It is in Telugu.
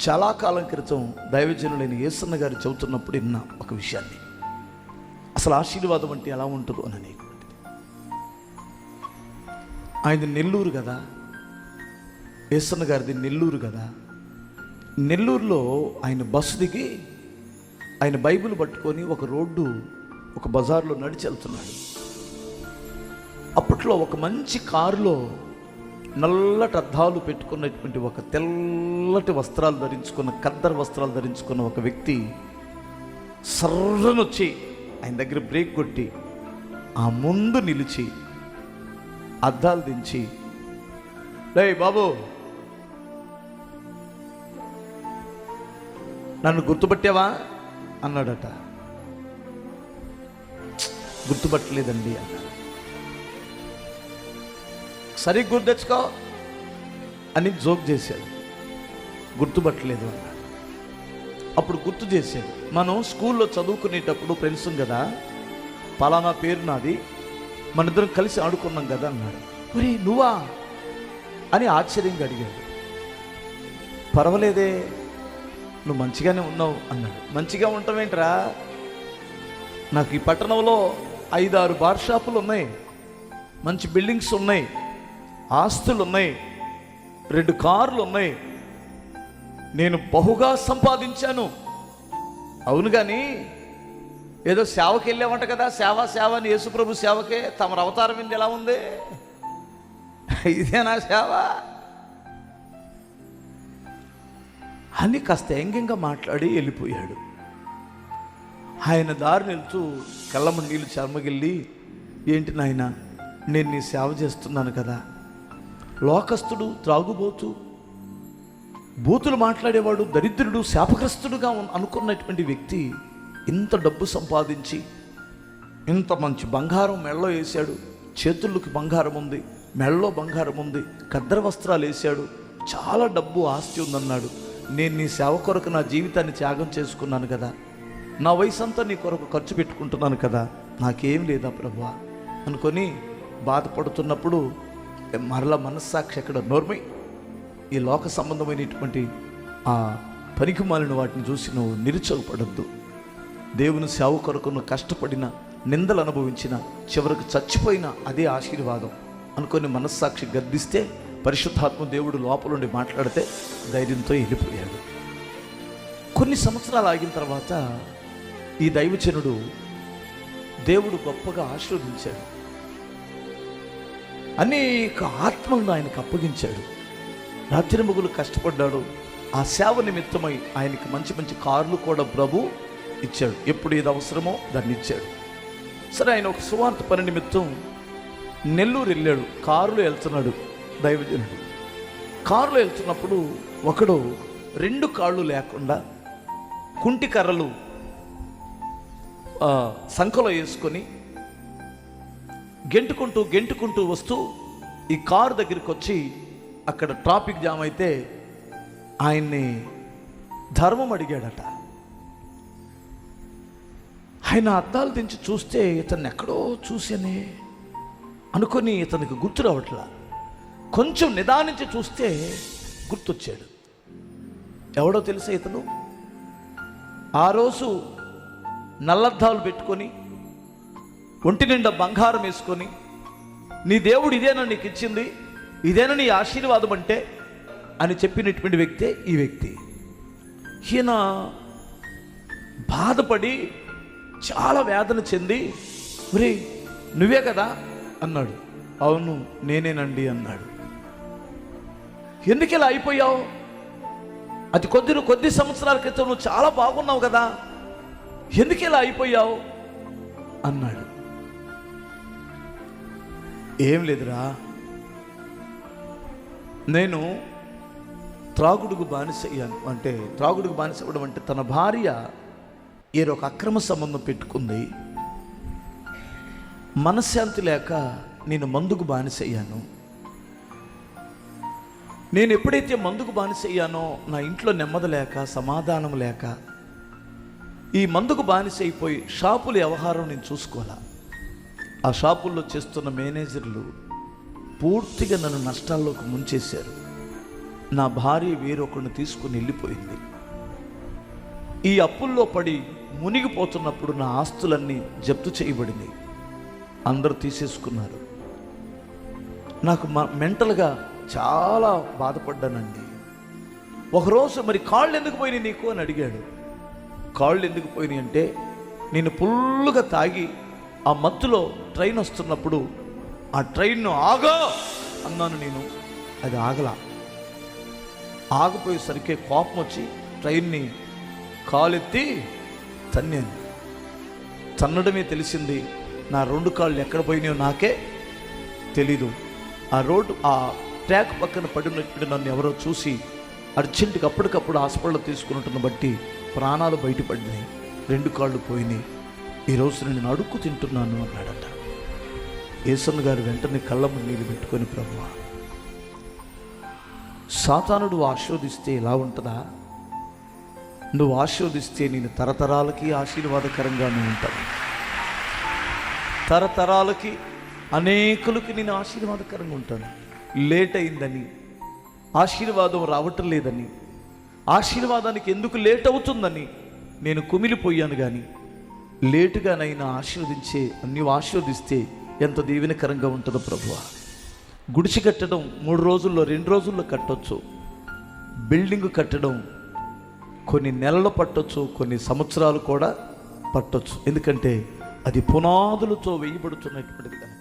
చాలా కాలం క్రితం దైవజనులైన యేసన్న గారు చెబుతున్నప్పుడు విన్న ఒక విషయాన్ని, అసలు ఆశీర్వాదం అంటే ఎలా ఉంటుందో అని అనేటువంటిది. ఆయనది నెల్లూరు కదా, యేసన్న గారిది నెల్లూరు కదా. నెల్లూరులో ఆయన బస్సు దిగి ఆయన బైబిల్ పట్టుకొని ఒక రోడ్డు, ఒక బజార్లో నడిచి వెళ్తున్నాడు. అప్పట్లో ఒక మంచి కారులో నల్లటి అద్దాలు పెట్టుకున్నటువంటి, ఒక తెల్లటి వస్త్రాలు ధరించుకున్న, ఖద్దరు వస్త్రాలు ధరించుకున్న ఒక వ్యక్తి సర్రనొచ్చి ఆయన దగ్గర బ్రేక్ కొట్టి ఆ ముందు నిలిచి అద్దాలు దించి, లే బాబు, నన్ను గుర్తుపట్టావా అన్నాడట. గుర్తుపట్టలేదండి అన్నాడు. సరిగ్గా గుర్తు తెచ్చుకో అని జోక్ చేశాడు. గుర్తుపట్టలేదు అన్నాడు. అప్పుడు గుర్తు చేశాడు, మనం స్కూల్లో చదువుకునేటప్పుడు ఫ్రెండ్స్ కదా, పలానా పేరు నాది, మన ఇద్దరం కలిసి ఆడుకున్నాం కదా అన్నాడు. మరి నువ్వా అని ఆశ్చర్యంగా అడిగాడు. పర్వాలేదే, నువ్వు మంచిగానే ఉన్నావు అన్నాడు. మంచిగా ఉంటావేంట్రా, నాకు ఈ పట్టణంలో 5-6 బార్ షాపులు ఉన్నాయి, మంచి బిల్డింగ్స్ ఉన్నాయి, ఆస్తులు ఉన్నాయి, 2 కార్లు ఉన్నాయి, నేను బహుగా సంపాదించాను. అవును కానీ ఏదో సేవకి వెళ్ళామంట కదా, సేవ అని యేసుప్రభు సేవకే తమ అవతారం ఏంది ఎలా ఉంది, ఇదేనా సేవ అని కాస్త వ్యంగ్యంగా మాట్లాడి వెళ్ళిపోయాడు. ఆయన దారి నిలుతూ కళ్ళమ్మ నీళ్ళు చర్మగిల్లి, ఏంటి నాయన, నేను నీ సేవ చేస్తున్నాను కదా, లోకస్తుడు, త్రాగుబోతు, బూతులు మాట్లాడేవాడు, దరిద్రుడు, శాపగ్రస్తుడుగా అనుకున్నటువంటి వ్యక్తి ఇంత డబ్బు సంపాదించి ఇంత మంచి బంగారం మెళ్ళలో వేశాడు, చేతుల్లోకి బంగారం ఉంది, మెళ్ళలో బంగారం ఉంది, ఖద్దర వస్త్రాలు వేశాడు, చాలా డబ్బు ఆస్తి ఉందన్నాడు. నేను నీ సేవ కొరకు నా జీవితాన్ని త్యాగం చేసుకున్నాను కదా, నా వయసు అంతా నీ కొరకు ఖర్చు పెట్టుకుంటున్నాను కదా, నాకేం లేదా ప్రభువా అనుకొని బాధపడుతున్నప్పుడు మరలా మనస్సాక్షి ఎక్కడ నోర్మై, ఈ లోక సంబంధమైనటువంటి ఆ పనికి మాలిన వాటిని చూసి నువ్వు నిరుచోగపడద్దు. దేవుని సేవ కొరకు నువ్వు కష్టపడిన, నిందలు అనుభవించిన, చివరికి చచ్చిపోయిన అదే ఆశీర్వాదం అనుకొని మనస్సాక్షి గద్దిస్తే, పరిశుద్ధాత్మ దేవుడు లోపలుండి మాట్లాడితే ధైర్యంతో వెళ్ళిపోయాడు. కొన్ని సంవత్సరాలు ఆగిన తర్వాత ఈ దైవజనుడు దేవుడు గొప్పగా ఆశీర్వదించాడు. అనేక ఆత్మలను ఆయనకు అప్పగించాడు. రాత్రింబగళ్ళు కష్టపడ్డాడు. ఆ సేవ నిమిత్తమై ఆయనకి మంచి మంచి కార్లు కూడా ప్రభు ఇచ్చాడు. ఎప్పుడు ఏది అవసరమో దాన్ని ఇచ్చాడు. సరే, ఆయన ఒక సువార్త పని నిమిత్తం నెల్లూరు వెళ్ళాడు. కారులో వెళ్తున్నాడు దైవజనుడు. కారులో వెళ్తున్నప్పుడు ఒకడు 2 కాళ్ళు లేకుండా కుంటి కర్రలు సంఖలో వేసుకొని గెంటుకుంటూ వస్తూ ఈ కారు దగ్గరికి వచ్చి, అక్కడ ట్రాఫిక్ జామ్ అయితే ఆయన్ని ధర్మం అడిగాడట. ఆయన అద్దాలు దించి చూస్తే ఇతన్ని ఎక్కడో చూసానే అనుకొని ఇతనికి గుర్తు రావట్లా. కొంచెం నిదానించి చూస్తే గుర్తొచ్చాడు. ఎవడో తెలుసా ఇతను? ఆ రోజు నల్లద్దాలు పెట్టుకొని, ఒంటి నిండా బంగారం వేసుకొని, నీ దేవుడు ఇదేనా నీకు ఇచ్చింది, ఇదేనా నీ ఆశీర్వాదం అంటే అని చెప్పినటువంటి వ్యక్తే ఈ వ్యక్తి. ఈయన బాధపడి చాలా వేదన చెంది, ఒరే నువ్వే కదా అన్నాడు. అవును నేనేనండి అన్నాడు. ఎందుకు ఇలా అయిపోయావు? అది కొద్ది సంవత్సరాల క్రితం నువ్వు చాలా బాగున్నావు కదా, ఎందుకు ఇలా అయిపోయావు అన్నాడు. ఏం లేదురా, నేను త్రాగుడుకు బానిస అయ్యాను. అంటే త్రాగుడుకు బానిస అవ్వడం అంటే తన భార్య ఏదో ఒక అక్రమ సంబంధం పెట్టుకుంది, మనశ్శాంతి లేక నేను మందుకు బానిస అయ్యాను. నేను ఎప్పుడైతే మందుకు బానిస అయ్యానో నా ఇంట్లో నెమ్మది లేక, సమాధానం లేక, ఈ మందుకు బానిస అయిపోయి షాపుల వ్యవహారం నేను చూసుకోవాలా. ఆ షాపుల్లో చేస్తున్న మేనేజర్లు పూర్తిగా నన్ను నష్టాల్లోకి ముంచేశారు. నా భార్య వేరొకరిని తీసుకుని వెళ్ళిపోయింది. ఈ అప్పుల్లో పడి మునిగిపోతున్నప్పుడు నా ఆస్తులన్నీ జప్తు చేయబడినాయి. అందరూ తీసేసుకున్నారు. నాకు మెంటల్గా చాలా బాధపడ్డానండి. ఒకరోజు మరి కాళ్ళు ఎందుకు పోయినాయి నీకు అని అడిగాడు. కాళ్ళు ఎందుకు పోయినాయి అంటే, నేను ఫుల్లుగా తాగి ఆ మత్తులో ట్రైన్ వస్తున్నప్పుడు ఆ ట్రైన్ను ఆగా అన్నాను. నేను అది ఆగలా. ఆగిపోయేసరికి కోపం వచ్చి ట్రైన్ని కాలెత్తి తన్నాను. తన్నడమే తెలిసింది. నా 2 కాళ్ళు ఎక్కడ పోయినాయో నాకే తెలీదు. ఆ ట్రాక్ పక్కన పడినప్పుడు నన్ను ఎవరో చూసి అర్జెంటుగా అప్పటికప్పుడు హాస్పిటల్లో తీసుకున్నట్టును బట్టి ప్రాణాలు బయటపడినాయి. 2 కాళ్ళు పోయినాయి. ఈరోజు నేను అడుక్కు తింటున్నాను అన్నాడట. యేసన్న గారు వెంటనే కళ్ళము నీళ్ళు పెట్టుకొని, ప్రభువా, సాతానుడు ఆశీర్వదిస్తే ఎలా ఉంటుందా? నువ్వు ఆశీర్వదిస్తే నేను తరతరాలకి ఆశీర్వాదకరంగానే ఉంటాను. తరతరాలకి అనేకులకి నేను ఆశీర్వాదకరంగా ఉంటాను. లేట్ అయిందని, ఆశీర్వాదం రావటం లేదని, ఆశీర్వాదానికి ఎందుకు లేట్ అవుతుందని నేను కుమిలిపోయాను. కానీ లేటుగానైనా నీవు ఆశీర్వదిస్తే ఎంత దీవెనకరంగా ఉంటుందో ప్రభువా. గుడిసి కట్టడం 3 రోజుల్లో 2 రోజుల్లో కట్టొచ్చు. బిల్డింగ్ కట్టడం కొన్ని నెలలు పట్టొచ్చు, కొన్ని సంవత్సరాలు కూడా పట్టొచ్చు. ఎందుకంటే అది పునాదులతో వేయబడుతున్నటువంటిది కనుక.